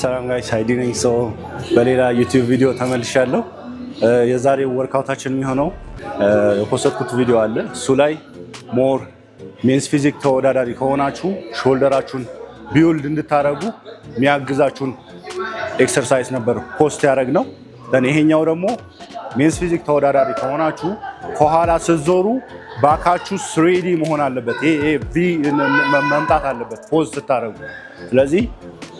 ሰላም ጋይስ አይዲ ነኝ። በሌላ ዩቲዩብ ቪዲዮ ተመልሻለሁ። የዛሬው ወርክአውታችን የሚሆነው የፖስተኩት ቪዲዮ አለ። እሱ ላይ ሞር ሜንስ ፊዚክ ተወዳዳሪ ከሆናችሁ ሾልደራችሁን ቢውልድ እንድታረጉ የሚያግዛችሁን ኤክሰርሳይዝ ነበር ፖስት ያደረግነው። ይሄኛው ደግሞ ሜንስ ፊዚክ ተወዳዳሪ ከሆናችሁ ከኋላ ስትዞሩ ባካችሁ ስሬዲ መሆን አለበት። ይሄ መምጣት አለበት ፖዝ ስታደርጉ። ስለዚህ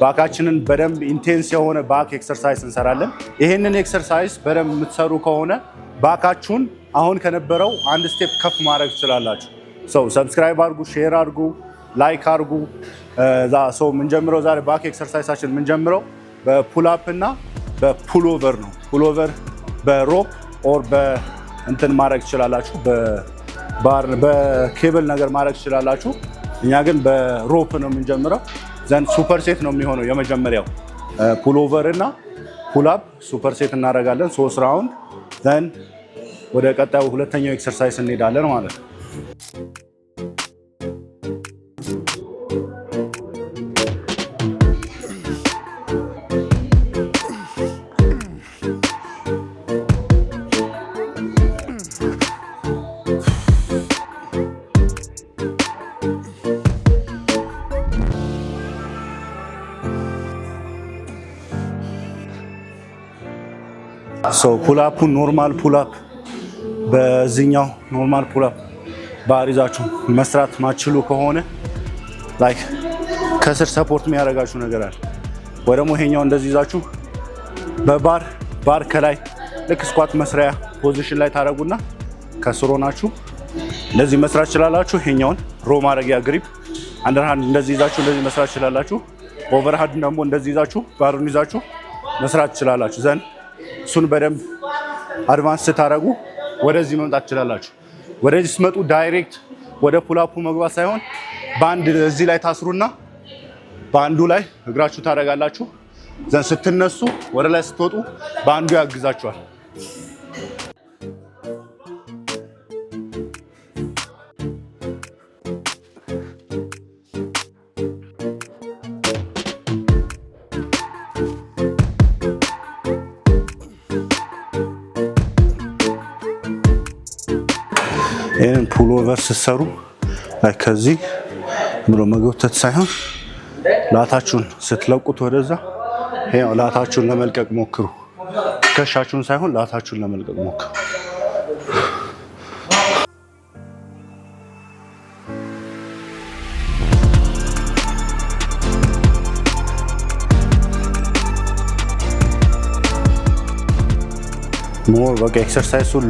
ባካችንን በደንብ ኢንቴንስ የሆነ ባክ ኤክሰርሳይዝ እንሰራለን። ይሄንን ኤክሰርሳይዝ በደንብ የምትሰሩ ከሆነ ባካችሁን አሁን ከነበረው አንድ ስቴፕ ከፍ ማድረግ ትችላላችሁ። ሰብስክራይብ አድርጉ፣ ሼር አድርጉ፣ ላይክ አድርጉ። የምንጀምረው ዛሬ ባክ ኤክሰርሳይዛችን የምንጀምረው በፑል አፕ እና በፑል ኦቨር ነው። ፑል ኦቨር በሮፕ ኦር በእንትን ማድረግ ትችላላችሁ፣ በኬብል ነገር ማድረግ ትችላላችሁ። እኛ ግን በሮፕ ነው የምንጀምረው። ዘንድ ሱፐር ሴት ነው የሚሆነው የመጀመሪያው። ፑል ኦቨር እና ፑል አፕ ሱፐር ሴት እናደርጋለን 3 ራውንድ። ዘንድ ወደ ቀጣዩ ሁለተኛው ኤክሰርሳይዝ እንሄዳለን ማለት ነው። ፑል አፑ ኖርማል ፑል አፕ በዚህኛው ኖርማል ፑል አፕ ባር ይዛችሁ መስራት ማችሉ ከሆነ ላይክ ከስር ሰፖርት የሚያደርጋችሁ ነገር አለ። ወይ ደግሞ ይሄኛው እንደዚህ ይዛችሁ ባር ከላይ ልክ ስኳት መስሪያ ፖዚሽን ላይ ታደርጉና ከስር ሆናችሁ እንደዚህ መስራት ትችላላችሁ። ይሄኛውን ሮ ማድረጊያ ግሪፕ አንደርሃንድ እንደዚህ ይዛችሁ እንደዚህ መስራት ትችላላችሁ። ኦቨርሃንድ ደግሞ እንደዚህ ይዛችሁ ባሩን ይዛችሁ መስራት ትችላላችሁ። ዘንድ እሱን በደንብ አድቫንስ ስታደርጉ ወደዚህ መምጣት ትችላላችሁ። ወደዚህ ስትመጡ ዳይሬክት ወደ ፑል አፑ መግባት ሳይሆን ባንድ እዚህ ላይ ታስሩና ባንዱ ላይ እግራችሁ ታደርጋላችሁ። ዘንድ ስትነሱ ወደ ላይ ስትወጡ ባንዱ ያግዛችኋል። ይሄን ፑል ኦቨር ስትሰሩ ከዚህ ብሎ መጎተት ሳይሆን ላታችሁን ስትለቁት ወደዛ ይሄው ላታችሁን ለመልቀቅ ሞክሩ። ከሻችሁን ሳይሆን ላታችሁን ለመልቀቅ ሞክሩ። ሞር በቃ ኤክሰርሳይሱን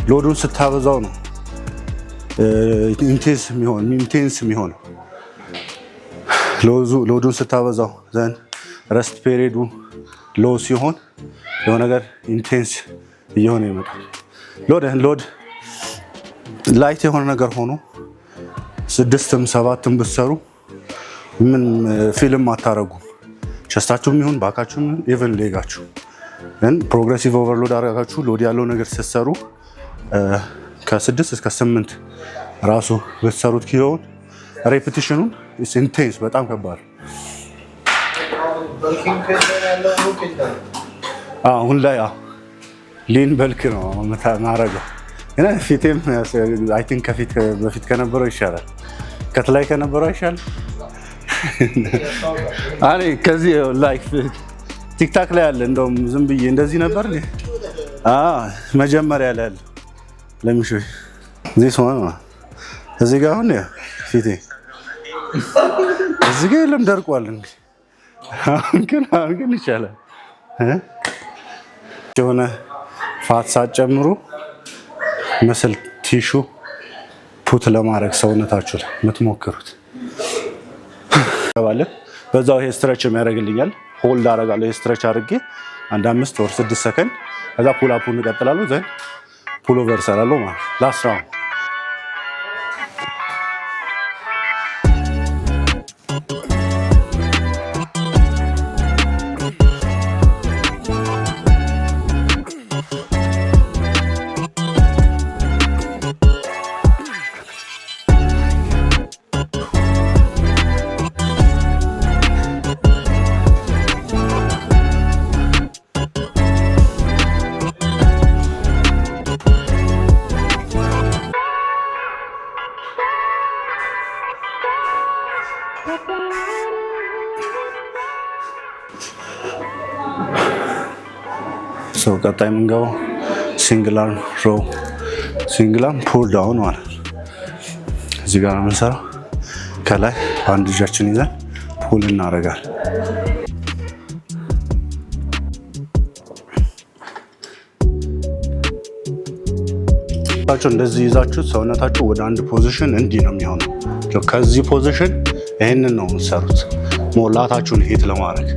ሎዱን ስታበዛው ነው ኢንቴንስ የሚሆነው። ሎዱን ስታበዛው ዘን ረስት ፔሪዱ ሎ ሲሆን የሆነ ነገር ኢንቴንስ እየሆነ ይመጣል። ሎድ ላይት የሆነ ነገር ሆኖ 6ም 7ም ብትሰሩ ምን ፊልም አታረጉም። ቸስታችሁም ይሁን ባካችሁም ኢቨን ሌጋችሁ ግን ፕሮግሬሲቭ ኦቨርሎድ አድርጋችሁ ሎድ ያለው ነገር ስትሰሩ ከ6 እስከ 8 ራሱ በተሰሩት ኪሎውን ሬፒቲሽኑን ኢንቴንስ በጣም ከባድ። አሁን ላይ ሊን በልክ ነው ማረገው። እና ፊቴም አይ ቲንክ በፊት ከነበረው ይሻላል። ከትላይ ከነበረው ይሻላል። አኔ ከዚህ ላይክ ቲክታክ ላይ ያለ እንደውም ዝም ብዬ እንደዚህ ነበር መጀመሪያ ላይ ያለ ለምሽው እዚህ ሆነ እዚህ ጋር አሁን ፊቴ እዚህ ጋር የለም ደርቋል። እንግዲህ አሁን ግን ይቻላል። የሆነ ፋት ሳትጨምሩ መስል ቲሹ ፑት ለማድረግ ሰውነታችሁ ላይ የምትሞክሩት ባለ በዛው ይሄ ስትሬች የሚያደርግልኛል። ሆልድ አደርጋለሁ። ይሄ ስትሬች አድርጌ አንድ 5 ወር 6 ሰከንድ ከዛ ፑል አፑን እንቀጥላለሁ። ዘን ፑል ኦቨር ሰራለሁ ማለት ላስት ራውንድ። ሰው ቀጣይ የምንገባው ሲንግል አርም ሮ ሲንግል አርም ፑል ዳውን ማለት እዚህ ጋር ነው የምንሰራው። ከላይ አንድ እጃችን ይዘን ፑል እናደርጋለን። እንደዚህ ይዛችሁ ሰውነታችሁ ወደ አንድ ፖዚሽን እንዲህ ነው የሚሆነው። ከዚህ ፖዚሽን ይሄንን ነው የምትሰሩት ሞላታችሁን ሂት ለማድረግ።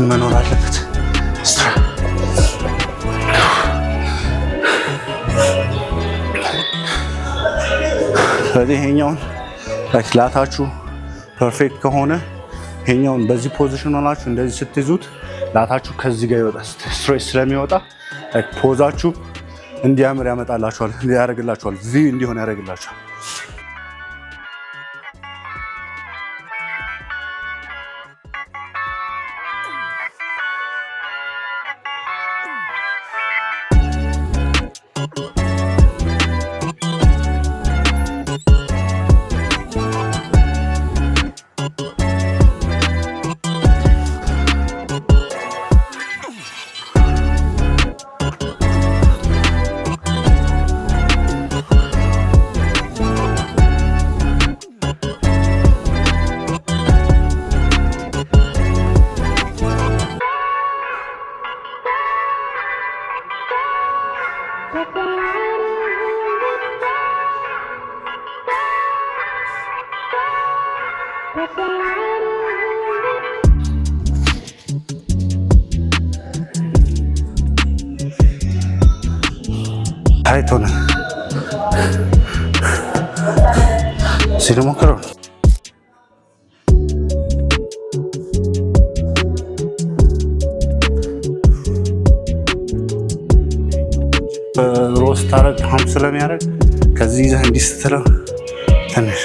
መኖር አለበት። ስለዚህ ይሄኛውን ላታችሁ ፐርፌክት ከሆነ ይሄኛውን በዚህ ፖዚሽን ሆናችሁ እንደዚህ ስትይዙት ላታችሁ ከዚህ ጋር ይወጣል። ስትሬስ ስለሚወጣ ፖዛችሁ እንዲያምር ያመጣላችኋል፣ ያደርግላችኋል፣ ቪ እንዲሆን ያደርግላችኋል። ታይት ሆነ ሲልሞክረው ሮስት ታረግ ሀምፕ ስለሚያደርግ ከዚህ ይዘህ እንዲህ ስትለው ትንሽ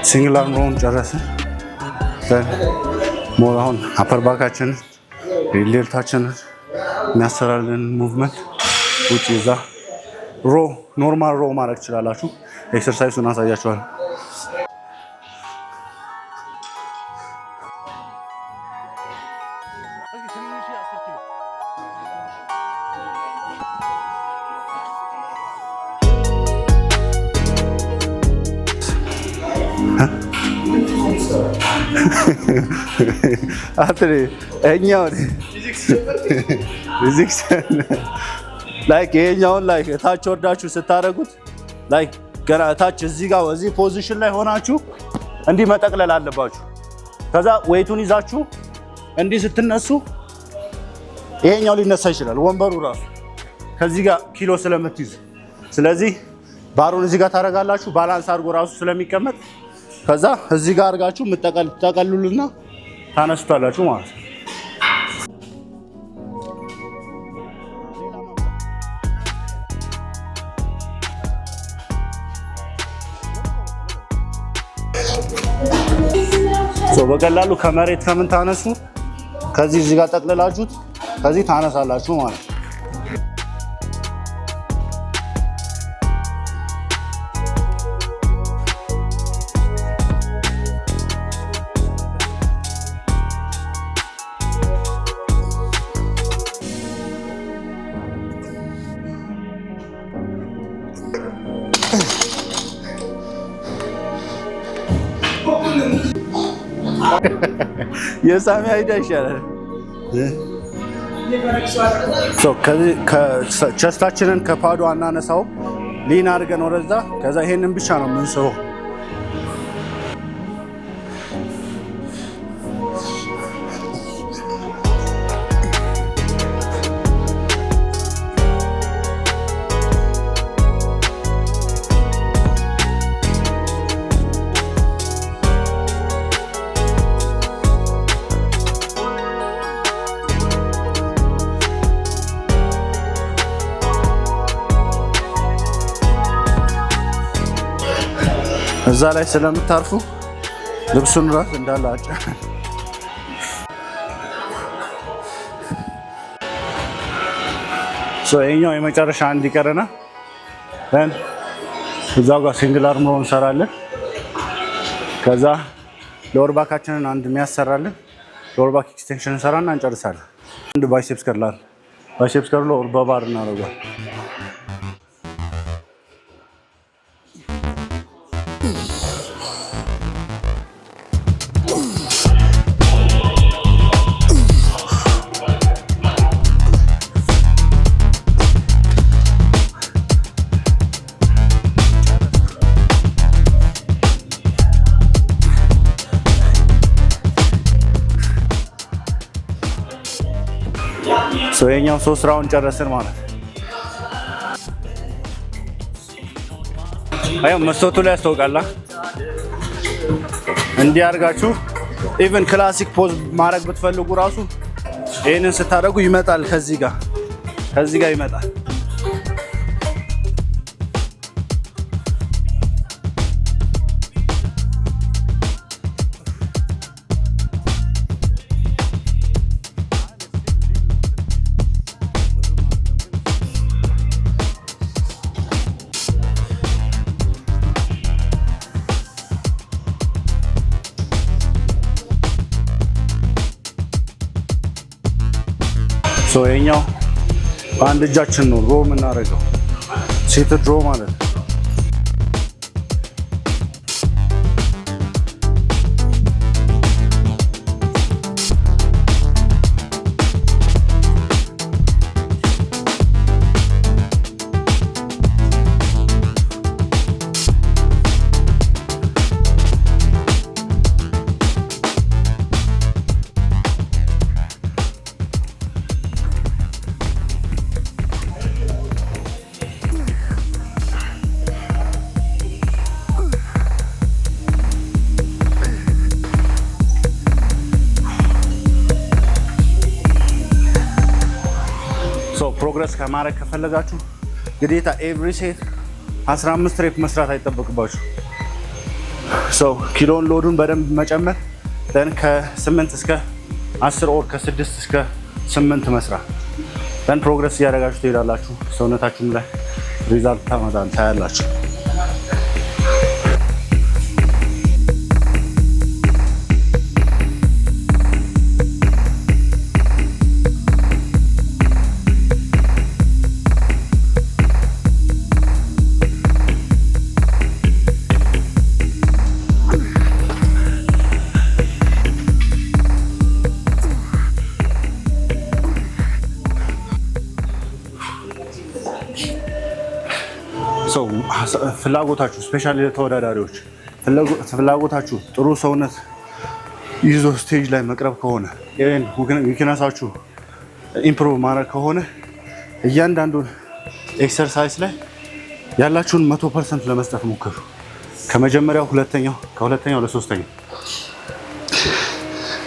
ሲንግል አርም ሮውን ጨረስን። ሞር አሁን አፐር ባካችንን ሌልታችንን የሚያሰራልን ሙቭመንት ውጭ እዛ ሮ ኖርማል ሮ ማድረግ ትችላላችሁ። ኤክሰርሳይሱን አሳያችኋል። አትሪ እኛው ፊዚክስ ላይክ ይሄኛውን ላይክ ታች ወርዳችሁ ስታደርጉት ላይክ ገና ታች እዚህ ጋር እዚህ ፖዚሽን ላይ ሆናችሁ እንዲህ መጠቅለል አለባችሁ። ከዛ ዌይቱን ይዛችሁ እንዲህ ስትነሱ ይሄኛው ሊነሳ ይችላል ወንበሩ ራሱ ከዚህ ጋር ኪሎ ስለምትይዙ። ስለዚህ ባሩን እዚህ ጋር ታደርጋላችሁ ባላንስ አድርጎ ራሱ ስለሚቀመጥ ከዛ እዚህ ጋር አድርጋችሁ ተቀልሉልና ታነሱታላችሁ ማለት ነው። በቀላሉ ከመሬት ከምን ታነሱ ከዚህ እዚህ ጋር ጠቅልላችሁት ከዚህ ታነሳላችሁ ማለት ነው። የሳሚ አይዳ ይሻላል። ቸስታችንን ከፓዱ አናነሳው ሊን አድርገን ወደዛ ከዛ ይሄንን ብቻ ነው የምንስበው። እዛ ላይ ስለምታርፉ ልብሱን ራስ እንዳለ አጫ ይኸኛው የመጨረሻ አንድ ይቀረና እዛው ጋር ሲንግል አርም ሮው እንሰራለን። ከዛ ሎወር ባካችንን አንድ የሚያሰራለን ሎወር ባክ ኤክስቴንሽን እንሰራና እንጨርሳለን። አንድ ባይሴፕስ ከርላል ባይሴፕስ ከርሎ በባር እናደርጋለን። የኛው 3 ራውንድ ጨረስን ማለት ነው። አይ መስዋዕቱ ላይ ያስታውቃል። እንዲህ አድርጋችሁ ኢቭን ክላሲክ ፖዝ ማድረግ ብትፈልጉ ራሱ ይሄንን ስታደርጉ ይመጣል። ከዚህ ጋር ይመጣል። ይኸኛው በአንድ እጃችን ነው ሮ የምናደርገው ሴት ድሮ ማለት ነው። ፕሮግረስ ከማድረግ ከፈለጋችሁ ግዴታ ኤቭሪ ሴት 15 ሬፕ መስራት አይጠበቅባችሁ። ኪሎን ሎዱን በደንብ መጨመር ደን ከ8 እስከ 10 ኦር ከ6 እስከ 8 መስራት ደን ፕሮግረስ እያደረጋችሁ ትሄዳላችሁ። ሰውነታችሁም ላይ ሪዛልት ታያላችሁ። ፍላጎታችሁ ስፔሻሊ ለተወዳዳሪዎች ፍላጎታችሁ ጥሩ ሰውነት ይዞ ስቴጅ ላይ መቅረብ ከሆነ ዊክነሳችሁ ኢምፕሩቭ ማድረግ ከሆነ እያንዳንዱን ኤክሰርሳይዝ ላይ ያላችሁን 100% ለመስጠት ሞክሩ። ከመጀመሪያው ከሁለተኛው ለሶስተኛው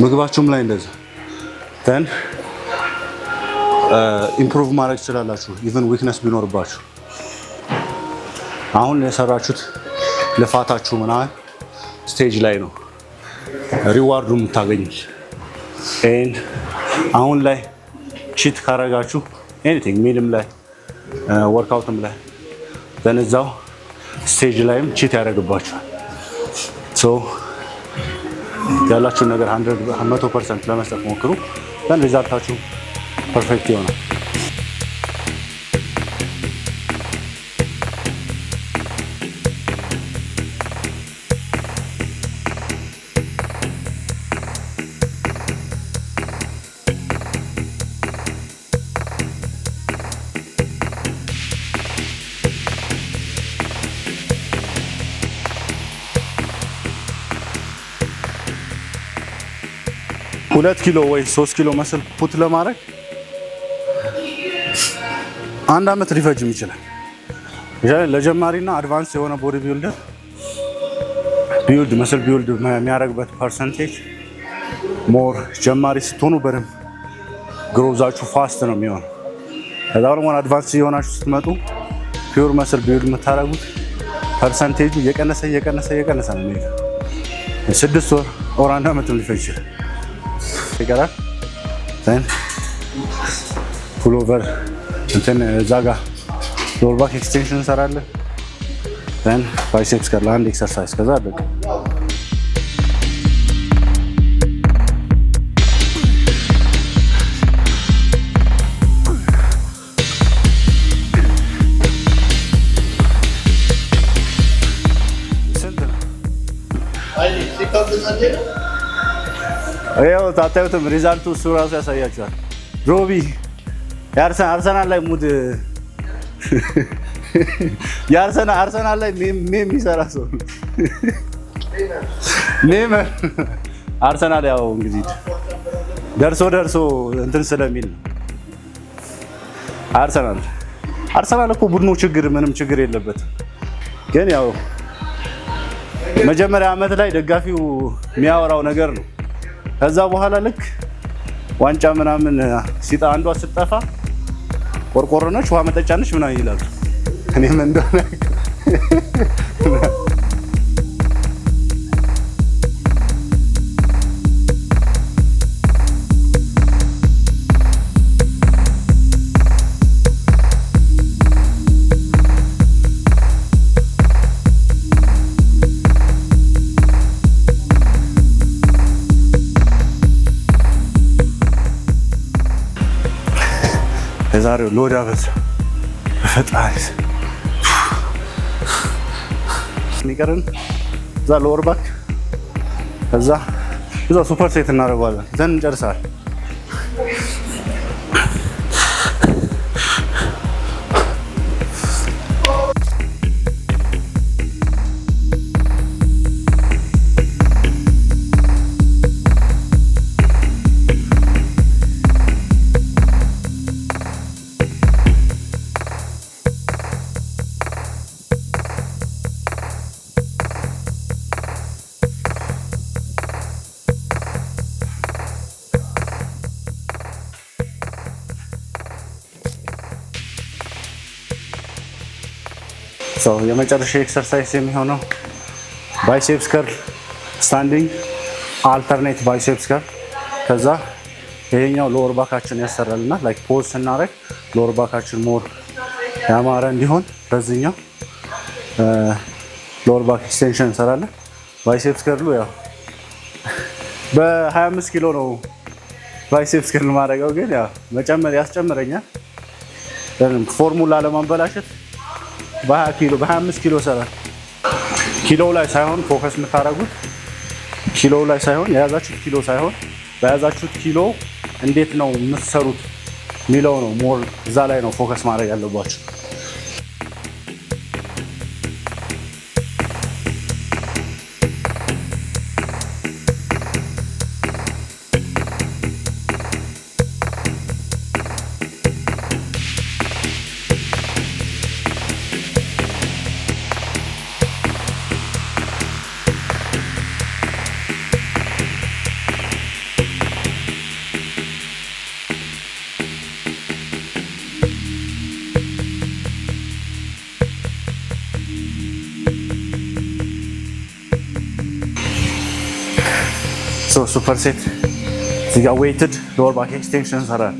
ምግባችሁም ላይ እንደዛ ደን ኢምፕሩቭ ማድረግ ትችላላችሁ። ኢቨን ዊክነስ ቢኖርባችሁ አሁን የሰራችሁት ልፋታችሁ ምናምን ስቴጅ ላይ ነው ሪዋርዱም ታገኙት። ኤንድ አሁን ላይ ቺት ካረጋችሁ ኤኒቲንግ ሚልም ላይ ወርክአውትም ላይ በነዛው ስቴጅ ላይም ቺት ያደርግባችኋል። ሶ ያላችሁን ነገር 100% ለመስጠት ሞክሩ። then ሪዛልታችሁ ፐርፌክት ይሆናል። ሁለት ኪሎ ወይ 3 ኪሎ መስል ፑት ለማድረግ 1 አመት ሊፈጅም ይችላል። ለጀማሪና አድቫንስ የሆነ ቦዲ ቢልድ መስል ቢልድ የሚያደርግበት ፐርሰንቴጅ ሞር ጀማሪ ስትሆኑ በደንብ ግሮዛችሁ ፋስት ነው የሚሆነው። ከዛ ደግሞ አድቫንስ የሆናችሁ ስትመጡ ፒውር መስል ቢልድ የምታደርጉት ፐርሰንቴጁ እየቀነሰ ነው የሚሄደው። 6 ወር ኦር 1 አመት ሊፈጅ ይችላል። ይቀራል ዘን ፑል ኦቨር እንትን እዛ ጋር ሎወር ባክ ኤክስቴንሽን እንሰራለን። ዘን ባይሴፕስ ከር ለአንድ ኤክሰርሳይዝ ከዛ አለቀ። ያው ታታዩትም ሪዛልቱ እሱ ራሱ ያሳያችኋል። ሮቢ አርሰናል ላይ ሙድ አርሰናል ላይ የሚሰራ ሰው ኔይማር አርሰናል ያው እንግዲህ ደርሶ እንትን ስለሚል ነው። አርሰናል እኮ ቡድኑ ምንም ችግር የለበትም። ግን ያው መጀመሪያ ዓመት ላይ ደጋፊው የሚያወራው ነገር ነው። ከዛ በኋላ ልክ ዋንጫ ምናምን ሲጣ አንዷ ስትጠፋ ቆርቆሮ ነች ውሃ መጠጫ ነች ምናምን ይላሉ። እኔም እንደሆነ የዛሬው ሎድ አበዛ በፈጣሪ የሚቀርን እዛ ሎወር ባክ ከዛ ሱፐር ሴት እናደርገዋለን። ዘን እንጨርሳለን። የመጨረሻ ኤክሰርሳይዝ የሚሆነው ባይሴፕስ ከርል ስታንዲንግ አልተርኔት ባይሴፕስ ከርል። ከዛ ይሄኛው ሎወር ባካችን ያሰራልና ላይክ ፖዝ ስናደርግ ሎወር ባካችን ሞር ያማረ እንዲሆን በዚህኛው ሎወር ባክ ኤክስቴንሽን እንሰራለን። ባይሴፕስ ከርሉ ያው በ25 ኪሎ ነው ባይሴፕስ ከርል ማድረገው፣ ግን ያው መጨመር ያስጨምረኛል ፎርሙላ ለማበላሸት በ20 ኪሎ በ25 ኪሎ ሰራል። ኪሎ ላይ ሳይሆን ፎከስ የምታደርጉት ኪሎ ላይ ሳይሆን የያዛችሁት ኪሎ ሳይሆን በያዛችሁት ኪሎ እንዴት ነው የምትሰሩት የሚለው ነው ሞር እዛ ላይ ነው ፎከስ ማድረግ ያለባችሁ። ሶ ሱፐር ሴት እዚህ ጋር ዌይትድ ሎወር ባክ ኤክስቴንሽን ሰራል።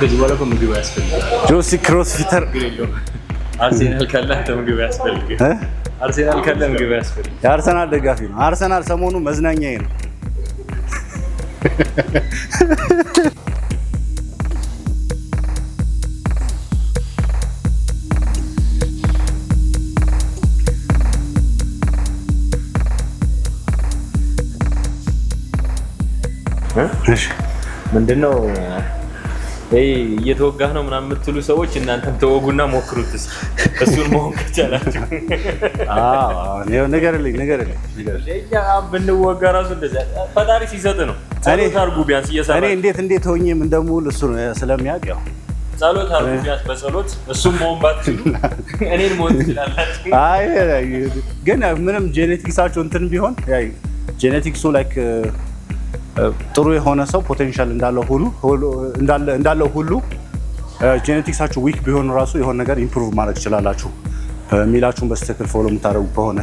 ከዚህ በኋላ ምግብ ያስፈልጋል። ጆሲ ክሮስፊተር አርሴናል ካለ ምግብ ያስፈልጋል። አርሴናል ካለ ምግብ ያስፈልጋል። የአርሰናል ደጋፊ ነው። አርሰናል ሰሞኑ መዝናኛዬ ነው። ምንድነው እየተወጋህ ነው ምናምን የምትሉ ሰዎች እናንተም ተወጉና ሞክሩት እስኪ እሱን መሆን ከቻላችሁ። ንገርልኝ። እኛ ብንወጋ ራሱ እንደዚያ ፈጣሪ ሲሰጥ ነው። ጸሎት አድርጉ ቢያንስ እየሰራችሁ። እኔ እንዴት ሆኜም እንደምውል እሱ ስለሚያውቅ ያው ጸሎት አድርጉ ቢያንስ በጸሎት እሱም መሆን ባትችሉ እኔን መሆን ትችላላችሁ። ግን ምንም ጄኔቲክሳችሁ እንትን ቢሆን ጄኔቲክሱ ላይክ ጥሩ የሆነ ሰው ፖቴንሻል እንዳለው ሁሉ ጄኔቲክሳችሁ ዊክ ቢሆን ራሱ የሆነ ነገር ኢምፕሩቭ ማድረግ ትችላላችሁ የሚላችሁን በስትክክል ፎሎ የምታደርጉ ከሆነ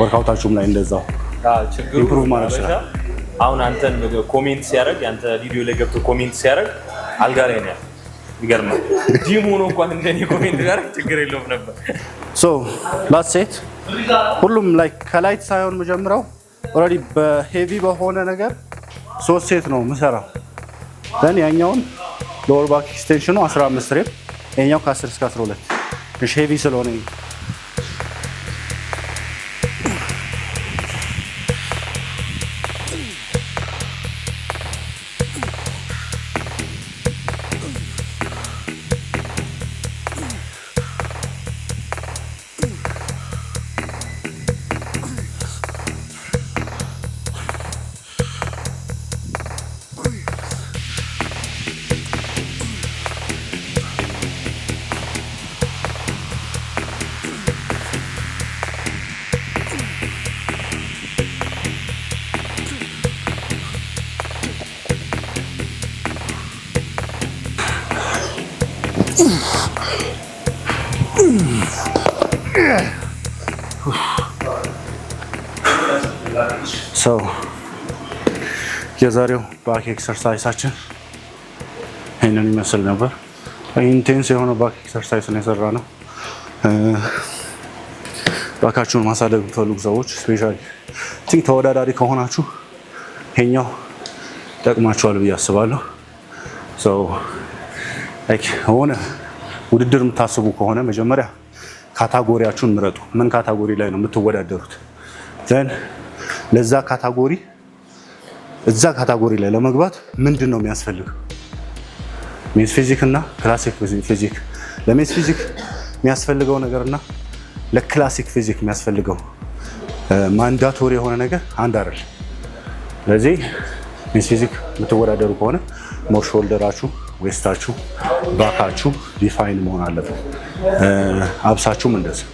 ወርክአውታችሁም ላይ እንደዛው ኢምፕሩቭ ማድረግ ይችላል። አሁን አንተን ኮሜንት ሲያደርግ አንተ ቪዲዮ ላይ ገብቶ ኮሜንት ሲያደርግ አልጋ ላይ ነው ያለው። ይገርማል። ጂም ሆኖ እንኳን እንደኔ ኮሜንት ጋር ችግር የለውም ነበር። ሶ ላትስ ኢት ሁሉም ላይክ ከላይት ሳይሆን መጀመሪያው ኦልሬዲ በሄቪ በሆነ ነገር 3 ሴት ነው የምሰራው። ዘን ያኛውን ሎወር ባክ ኤክስቴንሽኑ 15 ሬፕ፣ ያኛው ከ10 እስከ 12 ሄቪ ስለሆነ ሰው የዛሬው ባክ ኤክሰርሳይሳችን ይህንን ይመስል ነበር። ኢንቴንስ የሆነ ባክ ኤክሰርሳይስ ነው የሰራ ነው። ባካችሁን ማሳደግ የምትፈልጉ ሰዎች ስፔሻሊ ቲንክ ተወዳዳሪ ከሆናችሁ ይሄኛው ጠቅማችኋል ብዬ አስባለሁ። ሰው ላይክ ሆነ ውድድር የምታስቡ ከሆነ መጀመሪያ ካታጎሪያችሁን ምረጡ። ምን ካታጎሪ ላይ ነው የምትወዳደሩት? ዘን ለዛ ካታጎሪ እዛ ካታጎሪ ላይ ለመግባት ምንድን ነው የሚያስፈልገው? ሜንስ ፊዚክ እና ክላሲክ ፊዚክ። ለሜንስ ፊዚክ የሚያስፈልገው ነገርና ለክላሲክ ፊዚክ የሚያስፈልገው ማንዳቶሪ የሆነ ነገር አንድ አይደል። ስለዚህ ሜንስ ፊዚክ የምትወዳደሩ ከሆነ ሞር ሾልደራችሁ፣ ዌስታችሁ፣ ባካችሁ ዲፋይን መሆን አለበት። አብሳችሁም እንደዚህ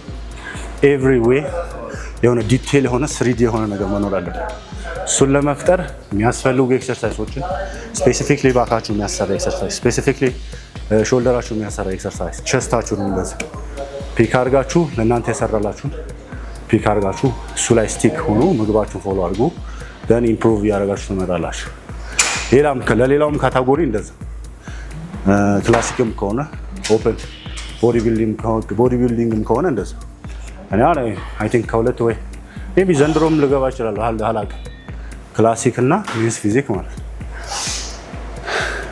ኤቭሪ ዌይ የሆነ ዲቴል የሆነ ስሪዲ የሆነ ነገር መኖር አለበት። እሱን ለመፍጠር የሚያስፈልጉ ኤክሰርሳይሶችን ስፔሲፊክሊ ባካችሁ የሚያሰራ ኤክሰርሳይዝ፣ ስፔሲፊክሊ ሾልደራችሁ የሚያሰራ ኤክሰርሳይዝ፣ ቸስታችሁን እንደዚህ ፒክ አድርጋችሁ ለእናንተ የሰራላችሁን ፒክ አድርጋችሁ እሱ ላይ ስቲክ ሆኖ ምግባችሁን ፎሎ አድርጉ። ደን ኢምፕሩቭ እያደረጋችሁ ትመጣላችሁ። ለሌላውም ካታጎሪ እንደዚህ ክላሲክም ከሆነ ኦፕን ቦዲ ቢልዲንግም ከሆነ እንደዛ እኔ አይ ቲንክ ከሁለት ወይ ሜቢ ዘንድሮም ልገባ እችላለሁ አላውቅም። ክላሲክ እና ሜንስ ፊዚክ ማለት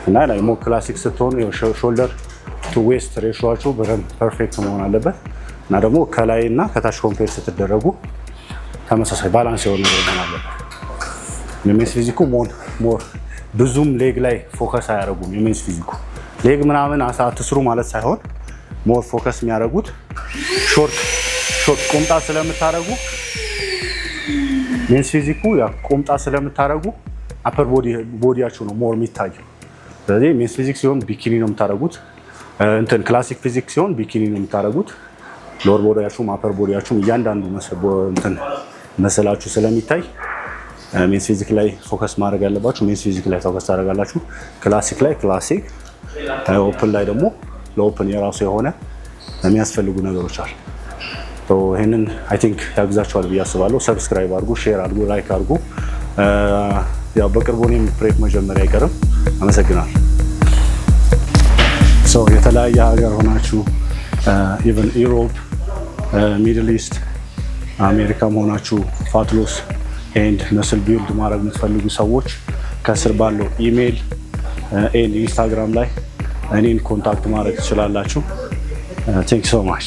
እና ላይ ሞ ክላሲክ ስትሆኑ ሾልደር ቱ ዌስት ሬሾአችሁ በደንብ ፐርፌክት መሆን አለበት እና ደግሞ ከላይ እና ከታች ኮምፔር ስትደረጉ ተመሳሳይ ባላንስ የሆነ ነገር መሆን አለበት። የሜንስ ፊዚኩ ሞር ብዙም ሌግ ላይ ፎከስ አያደርጉም። የሜንስ ፊዚኩ ሌግ ምናምን አትስሩ ማለት ሳይሆን ሞር ፎከስ የሚያደርጉት ሾርት ቁምጣ ስለምታደርጉ ሜንስ ፊዚኩ ያ ቁምጣ ስለምታደርጉ አፐር ቦዲያችሁ ነው ሞር የሚታየው። ስለዚህ ሜንስ ፊዚክ ሲሆን ቢኪኒ ነው የምታደርጉት፣ እንትን ክላሲክ ፊዚክ ሲሆን ቢኪኒ ነው የምታደርጉት። ሎወር ቦዲያችሁም አፐር ቦዲያችሁም እያንዳንዱ እንትን መሰላችሁ ስለሚታይ ሜንስ ፊዚክ ላይ ፎከስ ማድረግ ያለባችሁ ሜንስ ፊዚክ ላይ ፎከስ ታደርጋላችሁ። ክላሲክ ላይ ክላሲክ፣ ኦፕን ላይ ደግሞ ለኦፕን የራሱ የሆነ የሚያስፈልጉ ነገሮች አሉ። ይህንን አይ ቲንክ ያግዛችኋል ብዬ አስባለሁ። ሰብስክራይብ አድርጉ፣ ሼር አድርጉ፣ ላይክ አድርጉ። ያው በቅርቡ እኔም ፕሬፕ መጀመሪያ አይቀርም። አመሰግናለሁ። የተለያየ ሀገር ሆናችሁ ኢቨን ኢሮፕ፣ ሚድል ኢስት፣ አሜሪካም ሆናችሁ ፋት ሎስ ኤንድ መስል ቢልድ ማድረግ የምትፈልጉ ሰዎች ከስር ባለው ኢሜይል ኤንድ ኢንስታግራም ላይ እኔን ኮንታክት ማድረግ ትችላላችሁ። ቴንክ ሶ ማች